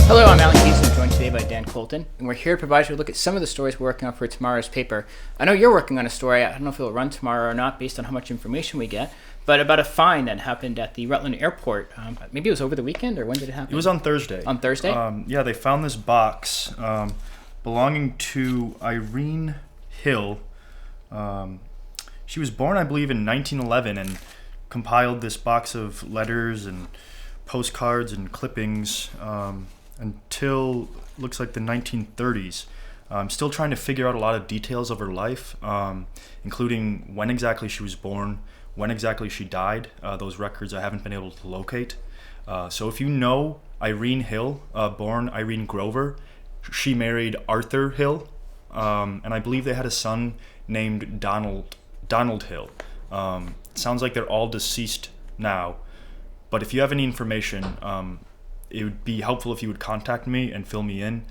Hello, I'm Keays. I'm joined today by Dan Colton, and we're here to provide you a look at some of the stories we're working on for tomorrow's paper. I know you're working on a story, I don't know if it'll run tomorrow or not based on how much information we get, but about a find that happened at the Rutland airport. Maybe it was over the weekend, or when did it happen? It was on Thursday. On Thursday? Yeah, they found this box belonging to Irene Hill. She was born, I believe, in 1911 and compiled this box of letters and postcards and clippings until looks like the 1930s. I'm still trying to figure out a lot of details of her life, including when exactly she was born, when exactly she died. Those records I haven't been able to locate. So if you know Irene Hill, born Irene Grover, she married Arthur Hill, and I believe they had a son named Donald Hill. Sounds like they're all deceased now, but if you have any information, it would be helpful if you would contact me and fill me in.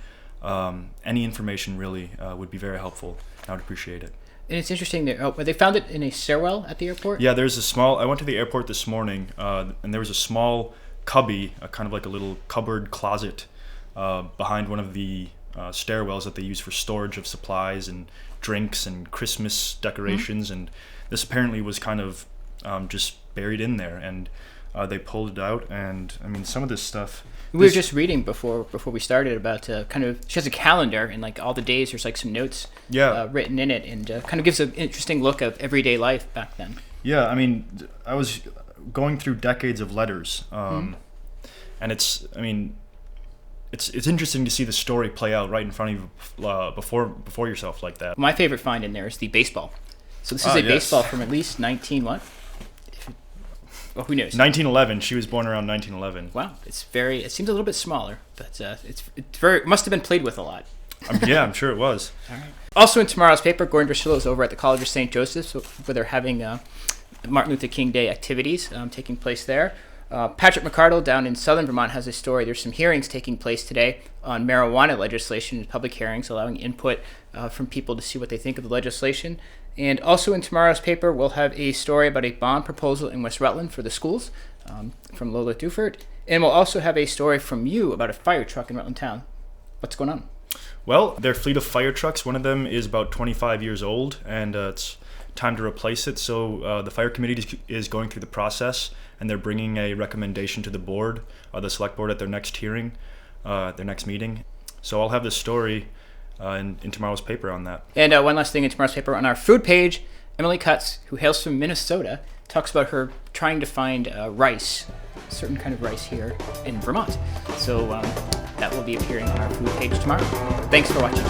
Any information really would be very helpful. I would appreciate it. And it's interesting that they found it in a stairwell at the airport? Yeah, there's a small, I went to the airport this morning, and there was a small cubby, kind of like a little cupboard closet behind one of the stairwells that they use for storage of supplies and drinks and Christmas decorations. And this apparently was kind of just buried in there, and they pulled it out. And I mean, some of this stuff, we were just reading before we started about kind of, she has a calendar, and like all the days there's like some notes written in it, and kind of gives an interesting look of everyday life back then. Yeah, I mean, I was going through decades of letters, and it's interesting to see the story play out right in front of you before yourself like that. My favorite find in there is the baseball. So this is a baseball from at least 19 what? Well, who knows? 1911. She was born around 1911. Wow, it seems a little bit smaller, but it must have been played with a lot. Yeah, I'm sure it was. All right. Also in tomorrow's paper, Gordon Drusilla is over at the College of St. Joseph's, where they're having Martin Luther King Day activities taking place there. Patrick McCardle down in southern Vermont has a story. There's some hearings taking place today on marijuana legislation, public hearings, allowing input from people to see what they think of the legislation. And also in tomorrow's paper, we'll have a story about a bond proposal in West Rutland for the schools from Lola Dufert. And we'll also have a story from you about a fire truck in Rutland Town. What's going on? Well, their fleet of fire trucks, one of them is about 25 years old, and it's time to replace it. So the fire committee is going through the process, and they're bringing a recommendation to the board, the select board, at their next hearing, their next meeting. So I'll have this story in tomorrow's paper on that. And one last thing in tomorrow's paper, on our food page, Emily Cutts, who hails from Minnesota, talks about her trying to find rice, a certain kind of rice here in Vermont. So that will be appearing on our food page tomorrow. Thanks for watching.